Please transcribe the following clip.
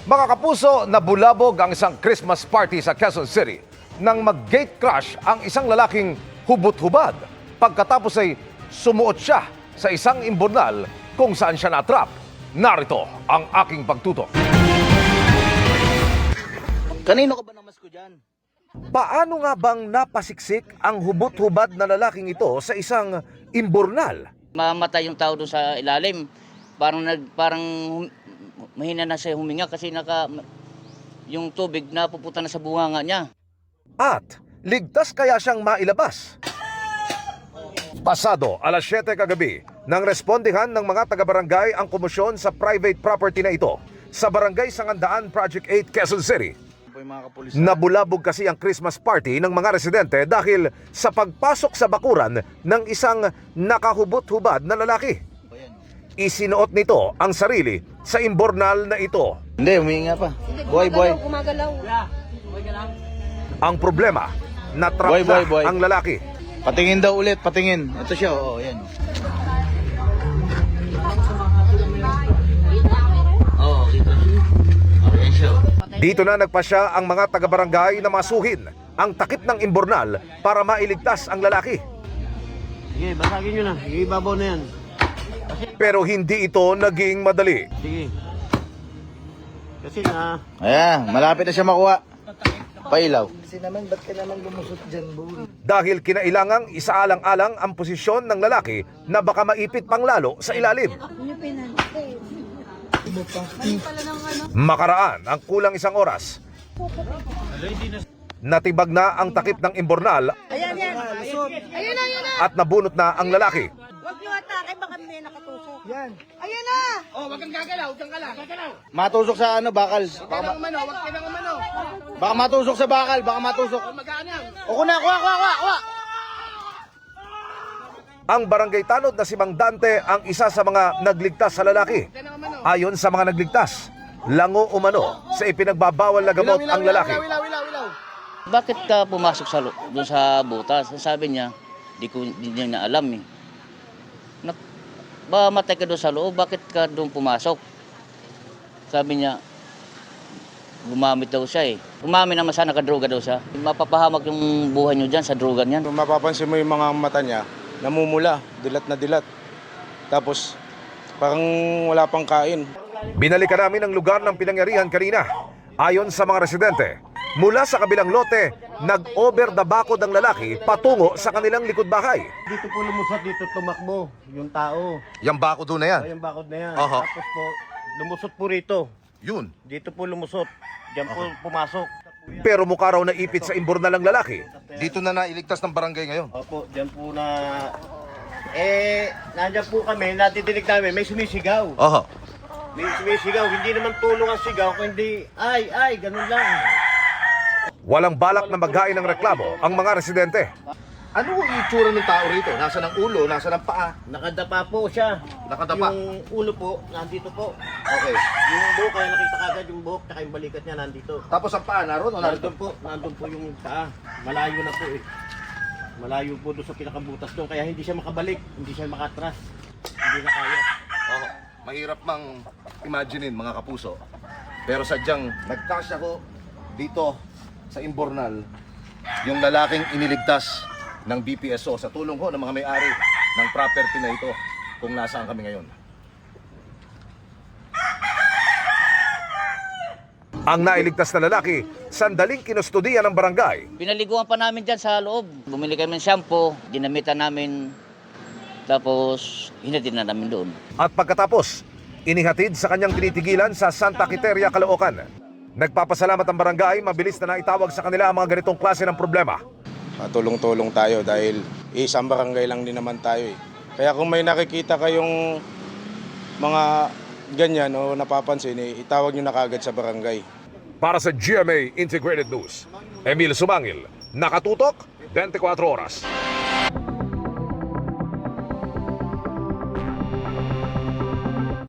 Mga kapuso, nabulabog ang isang Christmas party sa Quezon City nang mag-gate crash ang isang lalaking hubot-hubad. Pagkatapos ay sumuot siya sa isang imburnal kung saan siya natrap. Narito ang aking pagtutok. Kanino ka ba namasko dyan? Paano nga bang napasiksik ang hubot-hubad na lalaking ito sa isang imburnal? Mamatay yung tao doon sa ilalim. Parang mahina na siya huminga kasi yung tubig na pupunta na sa bunganga niya. At ligtas kaya siyang mailabas? Pasado alas 7 kagabi, nang respondihan ng mga taga-barangay ang komosyon sa private property na ito sa Barangay Sangandaan, Project 8, Quezon City. Nabulabog kasi ang Christmas party ng mga residente dahil sa pagpasok sa bakuran ng isang nakahubot-hubad na lalaki. Isinuot nito ang sarili sa imburnal na ito. Hindi, huminga pa. Boy. Gumagalaw. Ang problema, natrap Boy. ang lalaki. Patingin daw ulit, patingin. Ito siya, oo, yan. Oo, dito. Okay, siya. Dito na nagpasya ang mga taga-barangay na masuhin ang takip ng imburnal para mailigtas ang lalaki. Sige, basagin nyo na. Sige, ibabaw na yan. Pero hindi ito naging madali. Sige. Kasi na... Ayan, malapit na siya makuha. Pailaw. Dahil kinailangang isaalang-alang ang posisyon ng lalaki na baka maipit pang lalo sa ilalim. Makaraan ang kulang isang oras. Natibag na ang takip ng imburnal at nabunot na ang lalaki. Huwag niyo atake, baka may nakatusok. Yan. Ayan na! Matusok sa ano, bakal. Baka matusok sa bakal, baka matusok. O kuna, kuha. Ang barangay tanod na si Mang Dante ang isa sa mga nagligtas sa lalaki. Ayon sa mga nagligtas, lango umano sa ipinagbabawal na gamot ang lalaki. Bakit ka pumasok doon sa butas? Sabi niya, di niya na alam eh. Ba matay ka doon sa loob, bakit ka doon pumasok? Sabi niya, gumamit daw siya eh. Umamin naman sana, nakadroga daw siya. Mapapahamak yung buhay niyo dyan sa droga niyan. Kung mapapansin mo yung mga mata niya, namumula, dilat na dilat. Tapos, parang wala pang kain. Binalikan namin ang lugar ng pinangyarihan kanina. Ayon sa mga residente, mula sa kabilang lote, nag-over the bakod ang lalaki patungo sa kanilang likod bahay. Dito po lumusot, dito tumakbo yung tao. Yung bakod doon na yan? O, yung bakod na yan. Aha. Tapos po, lumusot po rito. Yun. Dito po lumusot. Diyan po pumasok. Pero mukha raw naipit sa imburnal ng lalaki. Dito na nailigtas ng barangay ngayon. Opo, diyan po na... Nandiyan po kami, natidinig namin, may sumisigaw. Aha. May sumisigaw, hindi naman tulong ang sigaw, kundi ay, ganun lang. Walang balak na maghain ng reklamo ang mga residente. Ano ang itsura ng tao rito? Nasa ng ulo, nasa ng paa? Nakadapa po siya. Nakadapa? Yung ulo po, nandito po. Okay. Yung buhok, kaya nakita kagad yung buhok, tsaka yung balikat niya nandito. Tapos ang paa naroon o narito? Nandun po yung paa. Malayo na po eh. Malayo po doon sa pinakabutas doon, kaya hindi siya makabalik, hindi siya makatras. Hindi na kaya. Oh, mahirap mang imaginein mga kapuso. Pero sadyang nagkasya ko dito sa imburnal yung lalaking iniligtas ng BPSO sa tulong ko ng mga may-ari ng property na ito kung nasaan kami ngayon. Ang nailigtas na lalaki, sandaling kinustudiyan ng barangay. Pinaliguan pa namin dyan sa loob. Bumili kami ng shampoo, ginamitan namin, tapos hinatid na namin doon. At pagkatapos, inihatid sa kanyang tinitigilan sa Santa Quiteria, Caloocan. Nagpapasalamat ang barangay, mabilis na naitawag sa kanila ang mga ganitong klase ng problema. Tulong-tulong tayo dahil isang barangay lang din naman tayo eh. Kaya kung may nakikita kayong mga ganyan o napapansin, itawag nyo na kagad sa barangay. Para sa GMA Integrated News, Emil Sumangil, nakatutok, 24 oras.